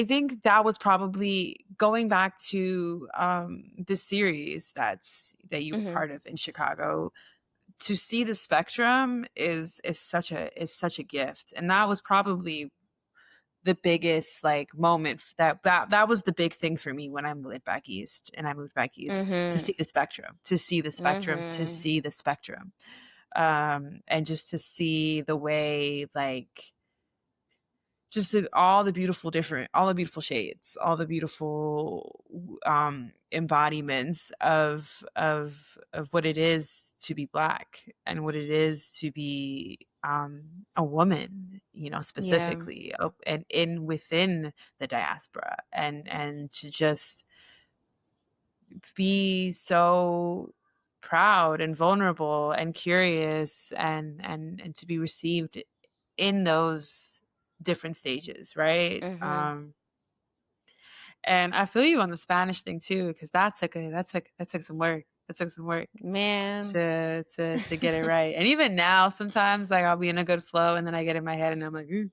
think that was probably going back to the series that you were Mhm. part of in Chicago. To see the spectrum is such a gift, and that was probably the biggest like moment that was the big thing for me when I moved back east, to Mhm. see the spectrum, to see the spectrum, to Mhm. see the spectrum, and just to see the way like just all the beautiful shades, all the beautiful embodiments of what it is to be Black and what it is to be a woman, you know, Yeah. specifically, and in within the diaspora, and to just be so proud and vulnerable and curious, and to be received in those different stages, right? Mhm. And I feel you on the Spanish thing too, because that took some work. That took some work Man. to get it right. And even now, sometimes like I'll be in a good flow, and then I get in my head, and I'm like, "Ooh."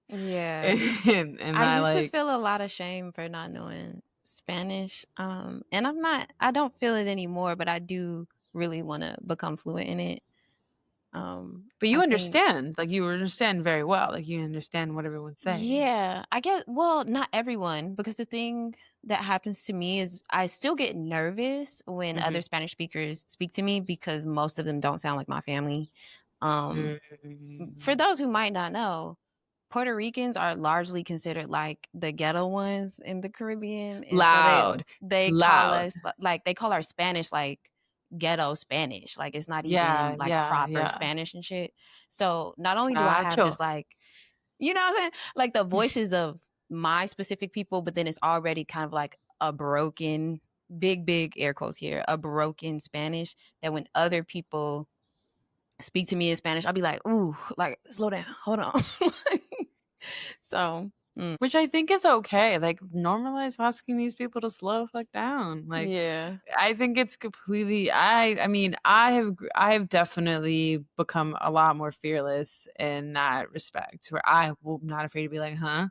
Yeah. and I I used to like, feel a lot of shame for not knowing Spanish. And I don't feel it anymore, but I do really want to become fluent in it. But you I think, understand, like, you understand very well, like, you understand what everyone's saying. yeah, I get, well, not everyone, because the thing that happens to me is I still get nervous when other Mhm. Spanish speakers speak to me because most of them don't sound like my family. Um, for Mm. those who might not know, Puerto Ricans are largely considered like the ghetto ones in the Caribbean, and so Loud. they call Loud. us like they call our Spanish like ghetto Spanish, like it's not even Yeah, like yeah, proper yeah. Spanish and shit. So not only do I have Chacho. just like, you know what I'm saying, like the voices of my specific people, but then it's already kind of like a broken, big air quotes here, a broken Spanish that when other people speak to me in Spanish, I'll be like, ooh, like slow down, hold on. So, Which I think is okay, like, normalize asking these people to slow the fuck down, like, yeah. I think it's completely I mean, I have definitely become a lot more fearless in that respect, where I'm not afraid to be like, "Huh?"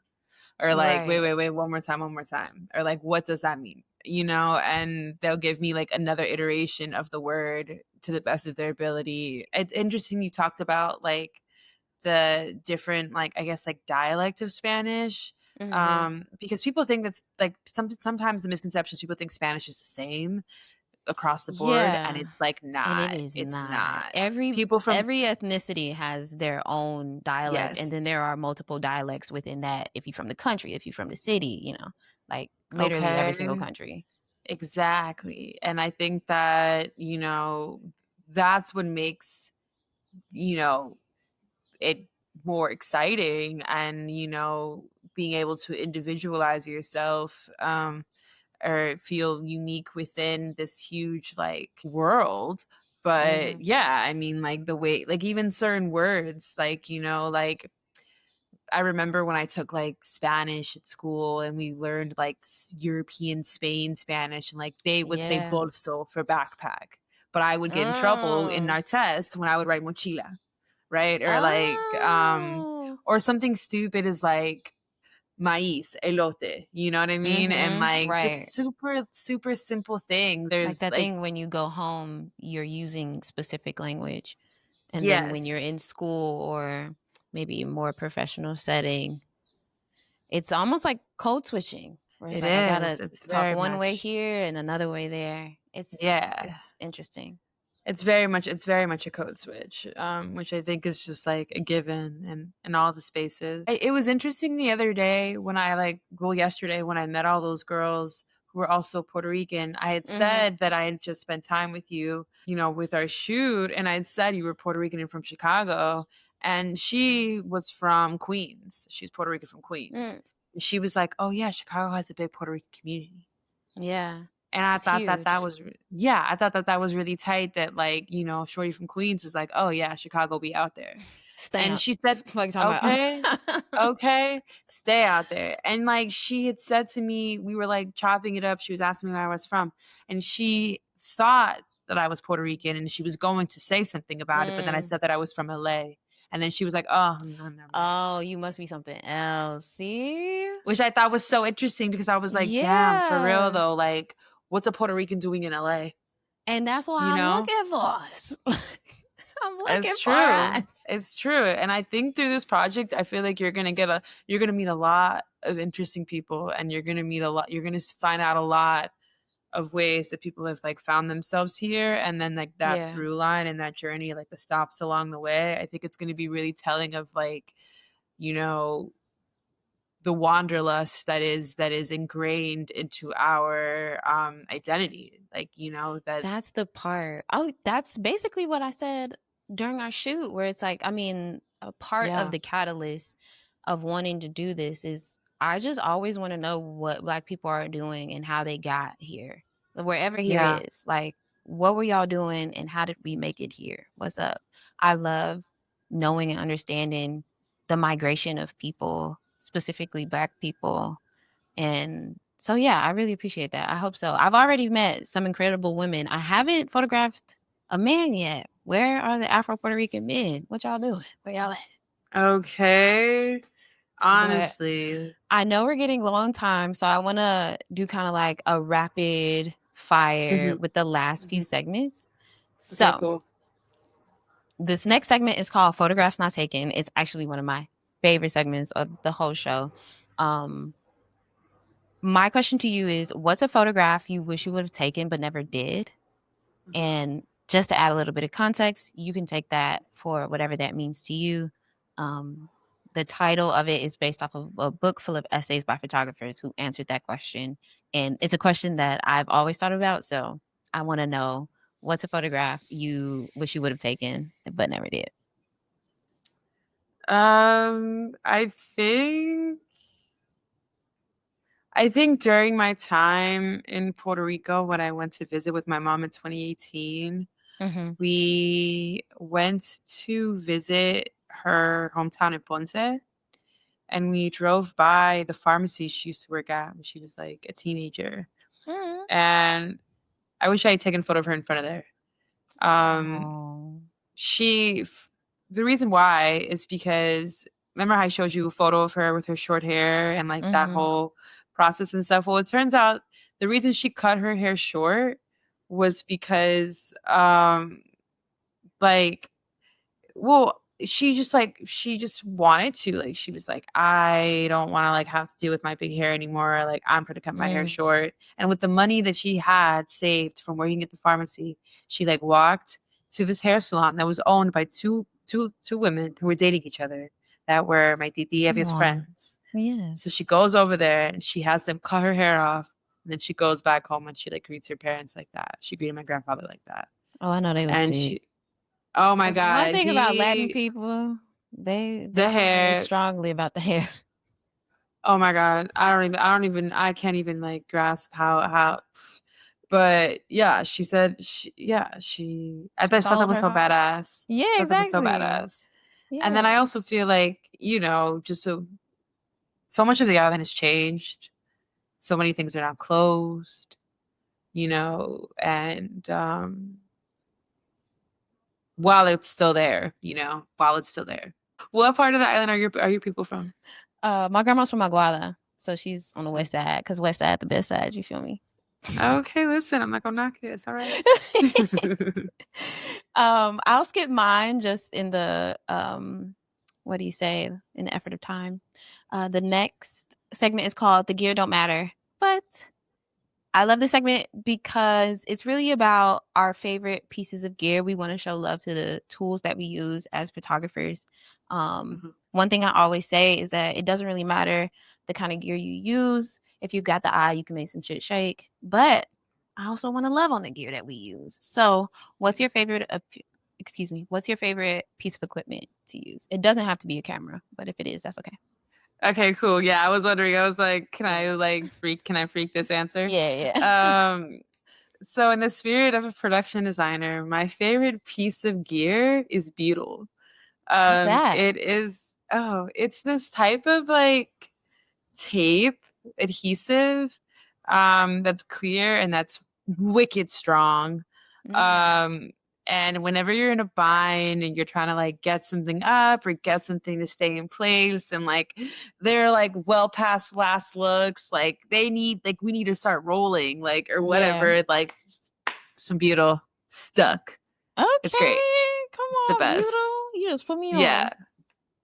Or like, Right. wait, one more time," or like, "What does that mean?" You know, and they'll give me like another iteration of the word to the best of their ability. It's interesting you talked about like the different like I guess like dialect of Spanish, Mhm. because people think that's like sometimes the misconceptions people think Spanish is the same across the board, and Yeah. it's like And it not. is It's not. not. Every People from every ethnicity has their own dialect, and yes, then there are multiple dialects within that if you're from the country, if you're from the city, like literally every single okay, country. exactly, and I think that that's what makes you know it more exciting, and being able to individualize yourself, or feel unique within this huge like world. But Mhm. yeah, I mean, like the way like even certain words like like I remember when I took like Spanish at school and we learned like European Spain Spanish, and like they would say Yeah. bolso for backpack, but I would get in trouble in Oh. our tests when I would write mochila, right? Or like Oh. or something stupid is like maíz, elote, you know what I mean? And Mhm. like Right. just super simple things. Like There's that like thing when you go home, you're using specific language. And then when you're yes, in school or maybe a more professional setting, it's almost like code switching, where it's it like I is. gotta It's talk very one way much here and another way there. yeah. It's interesting. It's very much a code switch, which I think is just like a given in all the spaces. It was interesting the other day when I yesterday when I met all those girls who were also Puerto Rican. I had Mhm. said that I had just spent time with you, with our shoot, and I had said you were Puerto Rican and from Chicago, and she was from Queens. She's Puerto Rican from Queens. Mm. And she was like, "Oh yeah, Chicago has a big Puerto Rican community." Yeah. And I It's thought that that huge. was yeah, I thought that that was really tight that, like, Shorty from Queens was like, "Oh, yeah, Chicago be out there." And she Stamps. said, What you talking "Okay, about? okay, stay out there." And, like, she had said to me we were, like, chopping it up, she was asking me where I was from, and she thought that I was Puerto Rican, and she was going to say something about it, but then I Mm. said that I was from LA, and then she was like, "Oh, no, never mind." Oh, you must be something else. See? Which I thought was so interesting because I was like, "Damn, for real Yeah. though, like, what's a Puerto Rican doing in LA?" And that's why You I'm know? looking for us. I'm looking It's for true. us. It's true. And I think through this project, I feel like you're gonna meet a lot of interesting people, and you're gonna find out a lot of ways that people have like found themselves here, and then like that Yeah. through line and that journey, like the stops along the way. I think it's gonna be really telling of like, you know, the wanderlust that is ingrained into our identity. Like, that That's the part. Oh, that's basically what I said during our shoot, where it's like, I mean, a part of yeah. the catalyst of wanting to do this is I just always want to know what Black people are doing and how they got here, wherever here Yeah. is. Like, what were y'all doing and how did we make it here? What's up? I love knowing and understanding the migration of people, specifically Black people, and so, yeah, I really appreciate that. I hope so. I've already met some incredible women. I haven't photographed a man yet. Where are the Afro-Puerto Rican men? What y'all doing? Where y'all at? Okay. But Honestly. I know we're getting low on time, so I want to do kind of like a rapid fire Mhm. with the last few Mhm. segments. Okay, So, cool. This next segment is called Photographs Not Taken. It's actually one of my favorite segments of the whole show. Um, my question to you is, what's a photograph you wish you would have taken but never did? Mhm. And just to add a little bit of context, you can take that for whatever that means to you. Um, the title of it is based off of a book full of essays by photographers who answered that question. And it's a question that I've always thought about. So I want to know, what's a photograph you wish you would have taken but never did? I think during my time in Puerto Rico, when I went to visit with my mom in 2018, Mm-hmm. we went to visit her hometown in Ponce, and we drove by the pharmacy she used to work at when she was like a teenager. Mm-hmm. And I wish I had taken a photo of her in front of there. Um, Oh. she, the reason why is because remember how I showed you a photo of her with her short hair and like that Mm-hmm. whole process and stuff? Well, it turns out the reason she cut her hair short was because, like, well, she just wanted to, like, she was like, I don't want to like have to deal with my big hair anymore. Like, I'm going to cut my hair Mm. short. And with the money that she had saved from working at the pharmacy, she like walked to this hair salon that was owned by two women who were dating each other that were my Titi Evie's Aw. friends. Yeah. So she goes over there and she has them cut her hair off. And then she goes back home and she like greets her parents like that. She greeted my grandfather like that. Oh, I know they was And sick. she, oh my That's one God, thing about Latin people. the They feel very hair, strongly about the hair. oh my God, I can't even like grasp but yeah, she said, I She just thought that followed was her so heart. badass. Yeah, Thought that was so exactly. badass. And then Yeah. I also feel like, just so much of the island has changed. So many things are now closed, and while it's still there. What part of the island are your people from? My grandma's from Aguada, so she's on the Mm. west side, because west side the best side, you feel me? Okay, listen, I'm not gonna knock it. It's all right. I'll skip mine just in the what do you say, in the effort of time. The next segment is called The Gear Don't Matter. But I love this segment because it's really about our favorite pieces of gear. We want to show love to the tools that we use as photographers. Mhm. One thing I always say is that it doesn't really matter the kind of gear you use. If you got the eye, you can make some shit shake. But I also want to love on the gear that we use. So, what's your favorite? Excuse me. What's your favorite piece of equipment to use? It doesn't have to be a camera, but if it is, that's okay. Okay, cool. Yeah, I was wondering. I was like, can I freak this answer? Yeah, yeah. Um, so in the spirit of a production designer, my favorite piece of gear is Beetle. What's that? It's this type of like tape adhesive, that's clear and that's wicked strong. Mm. Um, and whenever you're in a bind and you're trying to like get something up or get something to stay in place, and like they're like well past last looks, like we need to start rolling, like, or Yeah. whatever, like some Beetle stuck. It's great. Okay, come It's the on, best. Butyl. You just put me Yeah. on.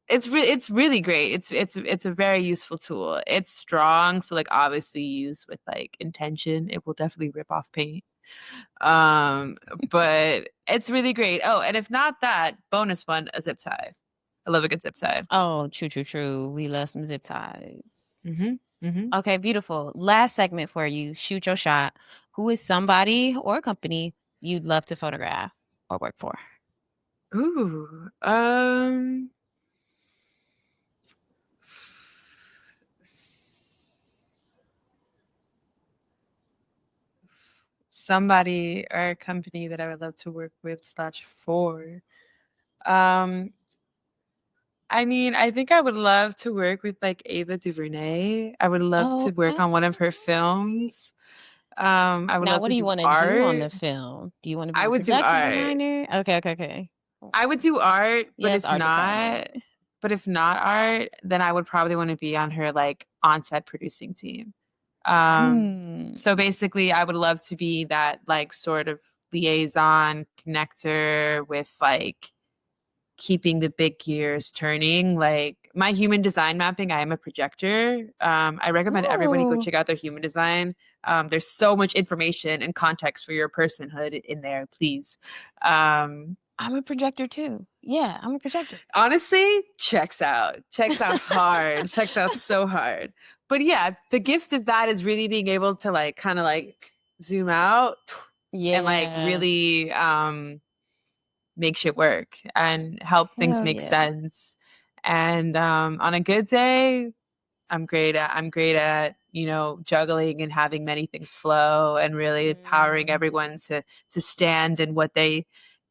It's really great. It's a very useful tool. It's strong, so like obviously used with like intention, it will definitely rip off paint. Um, but it's really great. Oh, and if not that, bonus one, a zip tie. I love a good zip tie. Oh, true, true, true. We love some zip ties. Mhm. Mhm. Okay, beautiful. Last segment for you. Shoot your shot. Who is somebody or a company you'd love to photograph or work for? Ooh. Somebody or a company that I would love to work with slash for. Um, I mean, I think I would love to work with like Ava DuVernay. I would love to Oh, work on one of her okay. films. I would Now, love what to do you do want to do on art. the film? Do you want to be I a would do production art. designer? Okay, okay, okay. I would do art, Yes, art department. but if not art, then I would probably want to be on her like on-set producing team. Hmm. So basically I would love to be that like sort of liaison connector with like keeping the big gears turning. Like my human design mapping, I am a projector. I recommend everybody go Ooh. check out their human design. There's so much information and context for your personhood in there, please. I'm a projector too. Yeah, I'm a projector. Honestly, checks out. Checks out hard. Checks out so hard. But yeah, the gift of that is really being able to like kind of like zoom out and like Yeah. really make shit work and help things Hell make yeah. sense. And on a good day, I'm great at, you know, juggling and having many things flow and really empowering Mm. everyone to stand in what they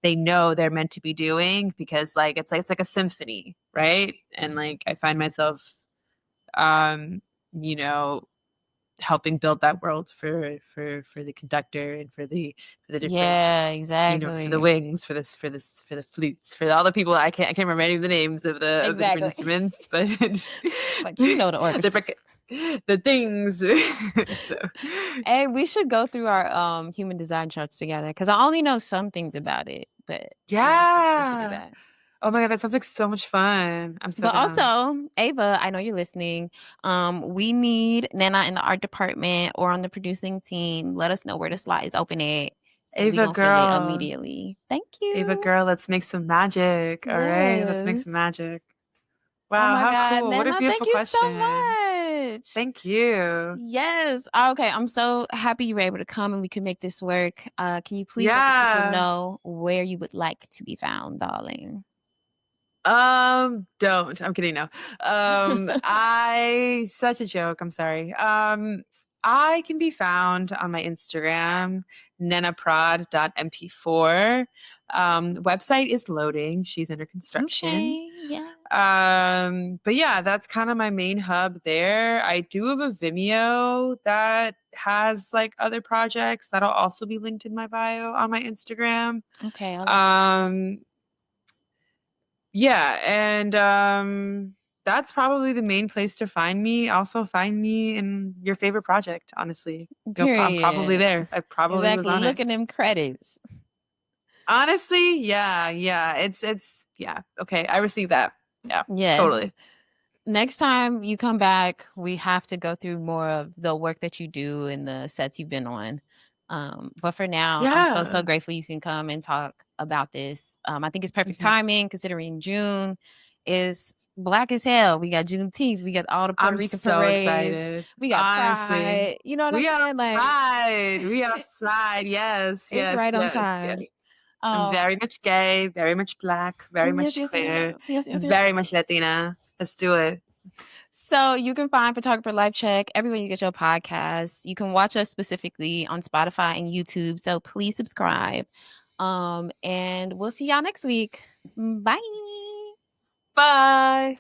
know they're meant to be doing, because like it's like a symphony, right? And like I find myself um you know helping build that world for the conductor and for the different, Yeah, you know, for the exactly. wings, for the flutes, for all the people. I can't remember any of the names of the different Exactly. instruments, but But you know the orchestra. the things. So Hey, we should go through our human design charts together because I only know some things about it, but yeah, we should do yeah. that. Oh my god, that sounds like so much fun. I'm so But down. also, Ava, I know you're listening. We need Nana in the art department or on the producing team. Let us know where the slot is open at, and we Ava gonna fill it girl. immediately. Thank Ava you. girl, let's make some magic. All right, let's make Yes. some magic. Oh Wow, my how God, cool. What a Nana, thank beautiful you so question. much. Thank you. Yes. Okay. I'm so happy you were able to come and we could make this work. Can you please let the people Yeah. know where you would like to be found, darling? Don't. I'm kidding. No. Such a joke. I'm sorry. I can be found on my Instagram, nenaprod.mp4. Website is loading. She's under construction. Okay. Yeah. But yeah, that's kind of my main hub there. I do have a Vimeo that has like other projects that'll also be linked in my bio on my Instagram. Okay. I love that. Um, yeah, and that's probably the main place to find me. Also find me in your favorite project, honestly. I'm probably Period. there. I probably was Exactly. on it. Look at them credits. Honestly, yeah, yeah. It's yeah. Okay, I received that. Yeah, Yes. totally. Next time you come back, we have to go through more of the work that you do and the sets you've been on. But for now, I'm so Yeah. grateful you can come and talk about this. I think it's perfect Mhm. timing considering June is black as hell. We got Juneteenth, we got all the Puerto I'm Rican so parades, excited. we got Honestly. Pride. You know what I'm We saying? Like outside. We outside. Yes, it's yes, right on yes, yes. time. I'm Um, very much gay, very much black, very yes, much yes, queer, yes, yes, yes, yes. very much Latina. Let's do it. So you can find Photographer Life Check everywhere you get your podcasts. You can watch us specifically on Spotify and YouTube. So please subscribe. And we'll see y'all next week. Bye. Bye.